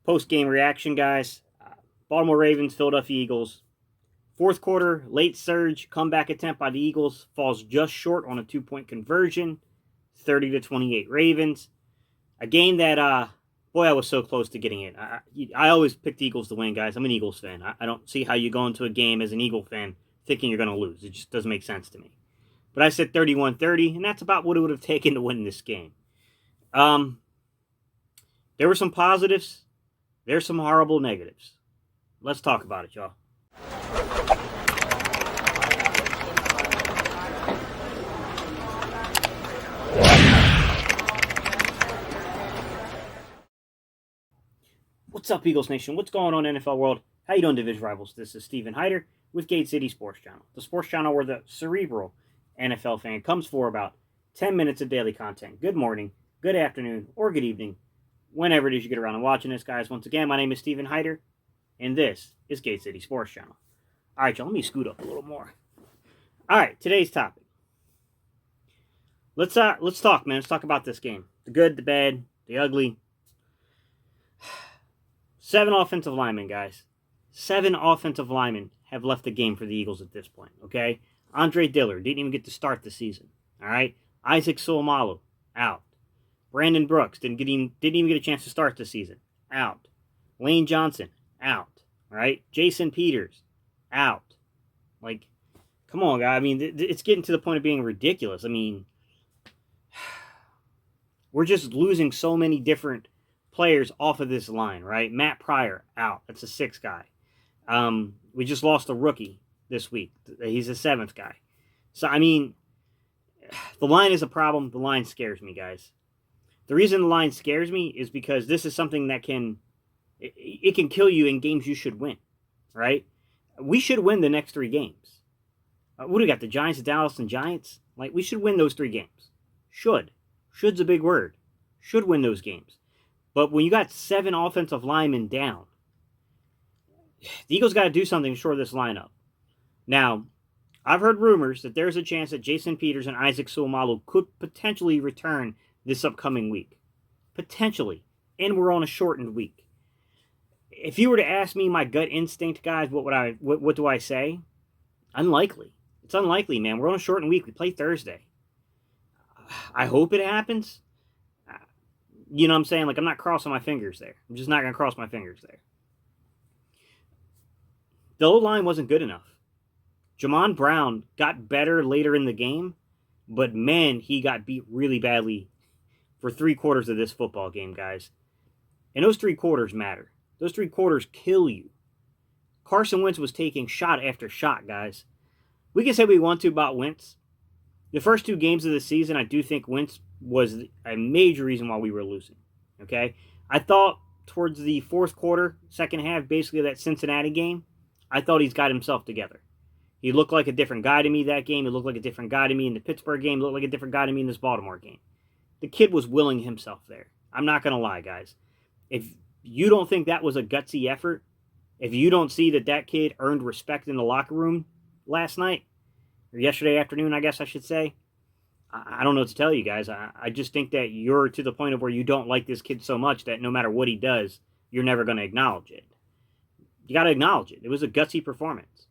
Post-game reaction, guys. Baltimore Ravens, Philadelphia Eagles. Fourth quarter, late surge, comeback attempt by the Eagles falls just short on a 2-point conversion. 30-28 Ravens. A game that, boy, I was so close to getting it. I always pick the Eagles to win, guys. I'm an Eagles fan. I don't see how you go into a game as an Eagle fan thinking you're going to lose. It just doesn't make sense to me. But I said 31-30, and that's about what it would have taken to win this game. There were some positives. There's some horrible negatives. Let's talk about it, y'all. What's up, Eagles Nation? What's going on, NFL world? How you doing, division rivals? This is Steven Hyder with Gate City Sports Channel, the sports channel where the cerebral NFL fan comes for about 10 minutes of daily content. Good morning, good afternoon, or good evening, whenever it is you get around and watching this, guys. Once again, my name is Steven Hyder, and this is Gate City Sports Channel. All right, y'all, let me scoot up a little more. All right, today's topic. Let's talk, man. Let's talk about this game. The good, the bad, the ugly. 7 offensive linemen, guys. 7 offensive linemen have left the game for the Eagles at this point, okay? Andre Diller didn't even get to start the season, all right? Isaac Seumalo, out. Brandon Brooks didn't even get a chance to start the season, out. Lane Johnson, out, all right? Jason Peters, out. Like, come on, guys. I mean, it's getting to the point of being ridiculous. I mean, we're just losing so many different players off of this line, right? Matt Pryor, out. That's a 6th guy. We just lost a rookie this week. He's a 7th guy. So, I mean, the line is a problem. The line scares me, guys. The reason the line scares me is because this is something that can kill you in games you should win, right? We should win the next 3 games. What do we got? The Giants, the Dallas, and Giants? Like, we should win those 3 games. Should. Should's a big word. Should win those games. But when you got 7 offensive linemen down, the Eagles got to do something to shore this lineup. Now, I've heard rumors that there's a chance that Jason Peters and Isaac Seumalo could potentially return this upcoming week. Potentially. And we're on a shortened week. If you were to ask me my gut instinct, guys, what do I say? Unlikely. It's unlikely, man. We're on a shortened week. We play Thursday. I hope it happens. You know what I'm saying? Like, I'm not crossing my fingers there. I'm just not going to cross my fingers there. The O-line wasn't good enough. Jamon Brown got better later in the game, but man, he got beat really badly for 3 quarters of this football game, guys. And those 3 quarters matter. Those 3 quarters kill you. Carson Wentz was taking shot after shot, guys. We can say we want to about Wentz. The first 2 games of the season, I do think Wentz was a major reason why we were losing. Okay? I thought towards the 4th quarter, second half, basically that Cincinnati game, I thought he's got himself together. He looked like a different guy to me that game. He looked like a different guy to me in the Pittsburgh game. He looked like a different guy to me in this Baltimore game. The kid was willing himself there. I'm not going to lie, guys. If you don't think that was a gutsy effort, if you don't see that kid earned respect in the locker room last night, or yesterday afternoon, I guess I should say, I don't know what to tell you guys. I just think that you're to the point of where you don't like this kid so much that no matter what he does, you're never going to acknowledge it. You got to acknowledge it. It was a gutsy performance.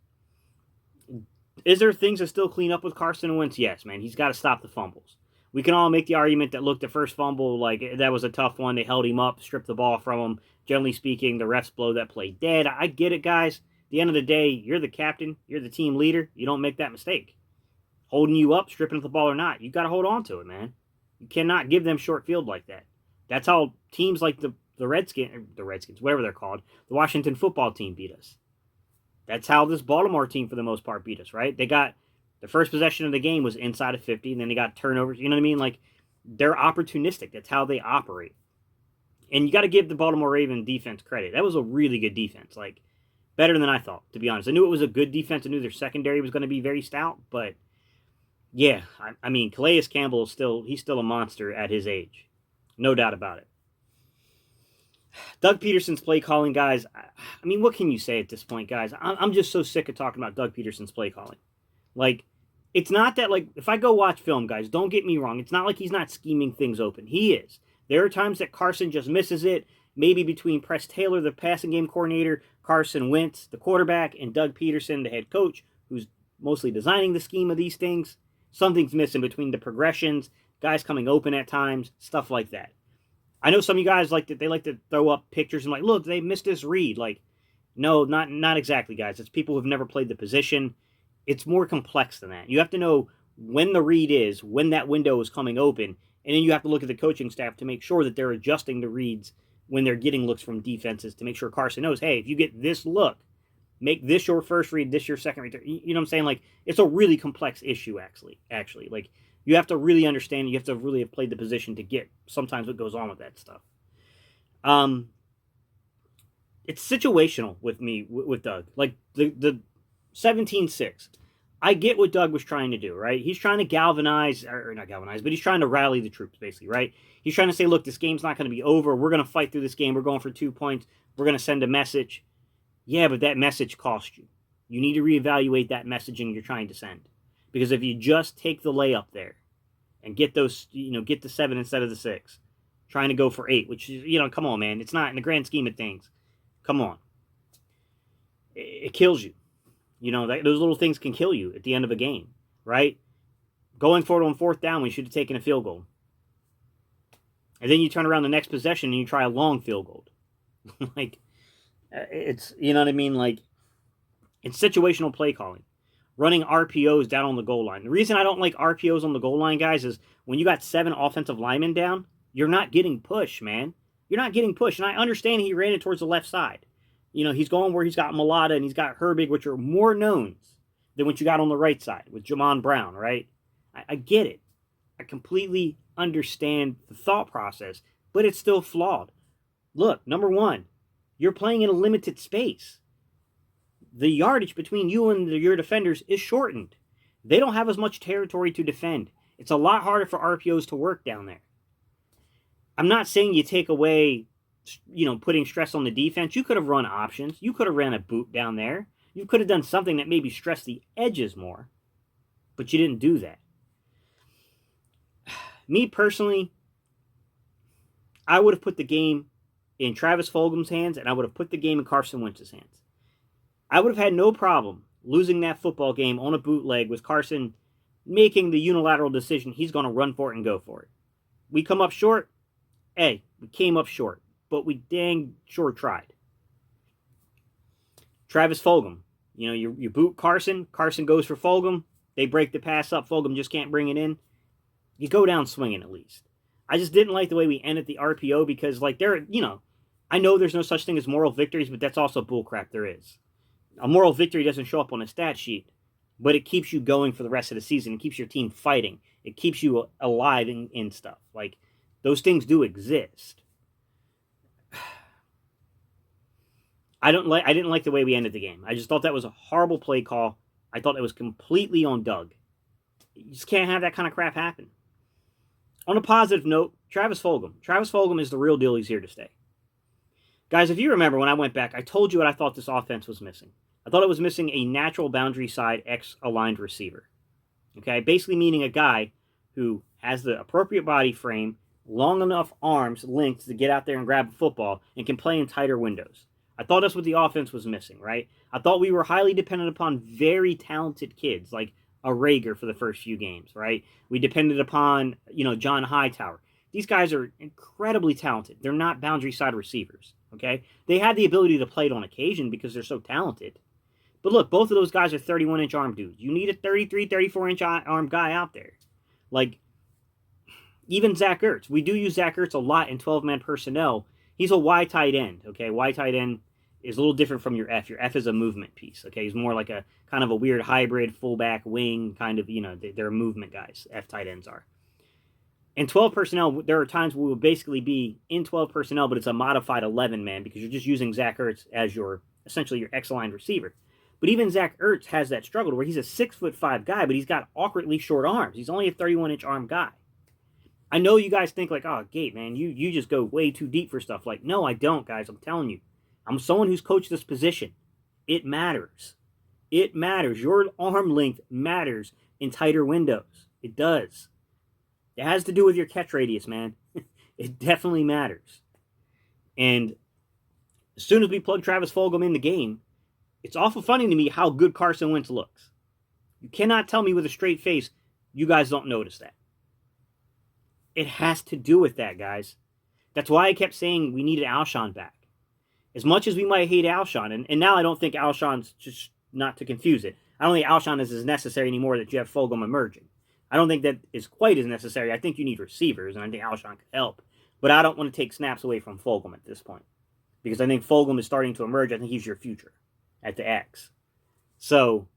Is there things to still clean up with Carson Wentz? Yes, man. He's got to stop the fumbles. We can all make the argument that, look, the first fumble, like, that was a tough one. They held him up, stripped the ball from him. Generally speaking, the refs blow that play dead. I get it, guys. At the end of the day, you're the captain. You're the team leader. You don't make that mistake. Holding you up, stripping the ball or not, you got to hold on to it, man. You cannot give them short field like that. That's how teams like the Redskins, whatever they're called, the Washington football team beat us. That's how this Baltimore team, for the most part, beat us, right? They got the first possession of the game was inside of 50, and then they got turnovers. You know what I mean? Like, they're opportunistic. That's how they operate. And you got to give the Baltimore Ravens defense credit. That was a really good defense. Like, better than I thought, to be honest. I knew it was a good defense. I knew their secondary was going to be very stout, but yeah, I mean, Calais Campbell is still a monster at his age. No doubt about it. Doug Peterson's play calling, guys. I mean, what can you say at this point, guys? I'm just so sick of talking about Doug Peterson's play calling. Like, it's not that, like, if I go watch film, guys, don't get me wrong. It's not like he's not scheming things open. He is. There are times that Carson just misses it, maybe between Press Taylor, the passing game coordinator, Carson Wentz, the quarterback, and Doug Peterson, the head coach, who's mostly designing the scheme of these things, something's missing between the progressions, guys coming open at times, stuff like that. I know some of you guys like to throw up pictures and like, look, they missed this read. Like, no, not exactly, guys. It's people who've never played the position. It's more complex than that. You have to know when the read is, when that window is coming open, and then you have to look at the coaching staff to make sure that they're adjusting the reads when they're getting looks from defenses to make sure Carson knows, hey, if you get this look, make this your first read, this your second read. You know what I'm saying? Like, it's a really complex issue, actually. Like, you have to really understand, you have to really have played the position to get sometimes what goes on with that stuff. It's situational with me, with Doug. Like, the 17-6. I get what Doug was trying to do, right? He's trying to galvanize, or not galvanize, but he's trying to rally the troops, basically, right? He's trying to say, look, this game's not going to be over. We're going to fight through this game. We're going for 2 points. We're going to send a message. Yeah, but that message cost you. You need to reevaluate that messaging you're trying to send. Because if you just take the layup there and get those, get the 7 instead of the 6, trying to go for 8, which is, come on, man. It's not in the grand scheme of things. Come on. It kills you. Those little things can kill you at the end of a game, right? Going for it on 4th down, we should have taken a field goal. And then you turn around the next possession and you try a long field goal. Like, it's, you know what I mean? Like, it's situational play calling. Running RPOs down on the goal line. The reason I don't like RPOs on the goal line, guys, is when you got 7 offensive linemen down, you're not getting pushed, man. You're not getting pushed. And I understand he ran it towards the left side. He's going where he's got Mulata and he's got Herbig, which are more knowns than what you got on the right side with Jamon Brown, right? I get it. I completely understand the thought process, but it's still flawed. Look, number one, you're playing in a limited space. The yardage between you and your defenders is shortened. They don't have as much territory to defend. It's a lot harder for RPOs to work down there. I'm not saying you take away, putting stress on the defense. You could have run options. You could have ran a boot down there. You could have done something that maybe stressed the edges more, but you didn't do that. Me personally, I would have put the game in Travis Fulgham's hands, and I would have put the game in Carson Wentz's hands. I would have had no problem losing that football game on a bootleg with Carson making the unilateral decision he's going to run for it and go for it. We come up short. Hey, we came up short, but we dang sure tried. Travis Fulgham, you boot Carson. Carson goes for Fulgham. They break the pass up. Fulgham just can't bring it in. You go down swinging at least. I just didn't like the way we ended the RPO because, I know there's no such thing as moral victories, but that's also bullcrap. There is. A moral victory doesn't show up on a stat sheet, but it keeps you going for the rest of the season. It keeps your team fighting. It keeps you alive in stuff. Like, those things do exist. I didn't like the way we ended the game. I just thought that was a horrible play call. I thought it was completely on Doug. You just can't have that kind of crap happen. On a positive note, Travis Fulgham. Travis Fulgham is the real deal. He's here to stay. Guys, if you remember when I went back, I told you what I thought this offense was missing. I thought it was missing a natural boundary side X-aligned receiver. Okay, basically meaning a guy who has the appropriate body frame, long enough arms, length to get out there and grab a football, and can play in tighter windows. I thought that's what the offense was missing, right? I thought we were highly dependent upon very talented kids, like a Rager for the first few games, right? We depended upon, John Hightower. These guys are incredibly talented. They're not boundary side receivers, okay? They had the ability to play it on occasion because they're so talented. But look, both of those guys are 31-inch arm dudes. You need a 33, 34-inch arm guy out there. Like, even Zach Ertz. We do use Zach Ertz a lot in 12-man personnel. He's a Y tight end, okay? Y tight end is a little different from your F. Your F is a movement piece, okay? He's more like a kind of a weird hybrid fullback wing kind of, they're movement guys. F tight ends are. In 12 personnel, there are times we will basically be in 12 personnel, but it's a modified 11-man because you're just using Zach Ertz as essentially your X-aligned receiver. But even Zach Ertz has that struggle where he's a 6'5" guy, but he's got awkwardly short arms. He's only a 31-inch arm guy. I know you guys think like, oh, Gabe, man, you just go way too deep for stuff. Like, no, I don't, guys. I'm telling you. I'm someone who's coached this position. It matters. It matters. Your arm length matters in tighter windows. It does. It has to do with your catch radius, man. It definitely matters. And as soon as we plug Travis Fulgham in the game, it's awful funny to me how good Carson Wentz looks. You cannot tell me with a straight face you guys don't notice that. It has to do with that, guys. That's why I kept saying we needed Alshon back. As much as we might hate Alshon, and now I don't think Alshon's, just not to confuse it, I don't think Alshon is as necessary anymore that you have Fulgham emerging. I don't think that is quite as necessary. I think you need receivers, and I think Alshon could help. But I don't want to take snaps away from Fulgham at this point. Because I think Fulgham is starting to emerge. I think he's your future at the X. So,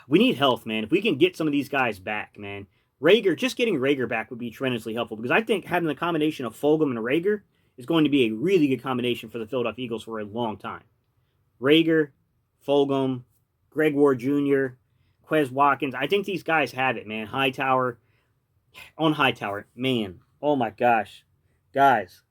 we need health, man. If we can get some of these guys back, man. Just getting Rager back would be tremendously helpful. Because I think having the combination of Fulgham and Rager is going to be a really good combination for the Philadelphia Eagles for a long time. Rager, Fulgham, Greg Ward Jr., Quez Watkins. I think these guys have it, man. Hightower. Man. Oh my gosh. Guys.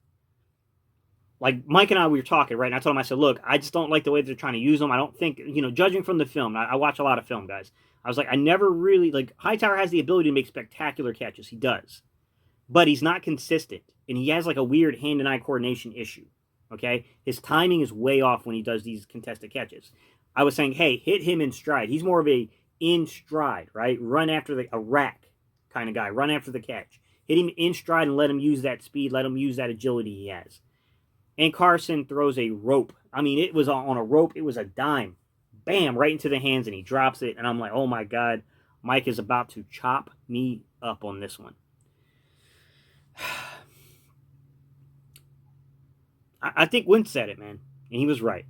Like Mike and I, we were talking, right? And I told him, I said, look, I just don't like the way they're trying to use them. I don't think, judging from the film, I watch a lot of film, guys. I was like, I never really, Hightower has the ability to make spectacular catches. He does. But he's not consistent. And he has like a weird hand and eye coordination issue. Okay? His timing is way off when he does these contested catches. I was saying, hey, hit him in stride. He's more of a in stride, right? Run after a rack kind of guy. Run after the catch. Hit him in stride and let him use that speed. Let him use that agility he has. And Carson throws a rope. I mean, it was on a rope. It was a dime. Bam, right into the hands, and he drops it. And I'm like, oh my God, Mike is about to chop me up on this one. I think Wentz said it, man. And he was right.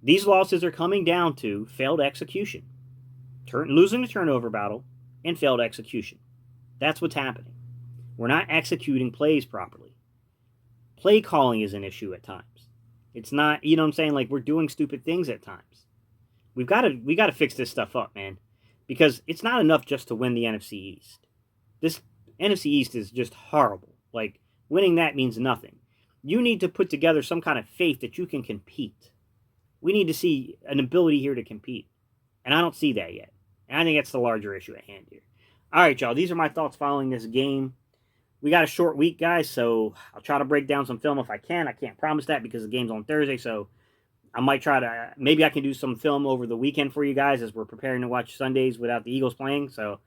These losses are coming down to failed execution. Losing the turnover battle and failed execution. That's what's happening. We're not executing plays properly. Play calling is an issue at times. It's not, you know what I'm saying? Like, we're doing stupid things at times. We got to fix this stuff up, man. Because it's not enough just to win the NFC East. This NFC East is just horrible. Like, winning that means nothing. You need to put together some kind of faith that you can compete. We need to see an ability here to compete. And I don't see that yet. And I think that's the larger issue at hand here. All right, y'all. These are my thoughts following this game. We got a short week, guys, so I'll try to break down some film if I can. I can't promise that because the game's on Thursday, so I might try to, maybe I can do some film over the weekend for you guys as we're preparing to watch Sundays without the Eagles playing, so,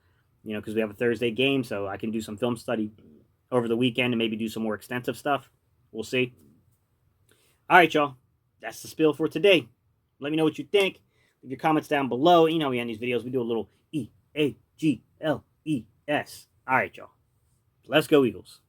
because we have a Thursday game, so I can do some film study over the weekend and maybe do some more extensive stuff. We'll see. All right, y'all. That's the spiel for today. Let me know what you think. Leave your comments down below. You know we end these videos. We do a little E-A-G-L-E-S. All right, y'all. Let's go, Eagles.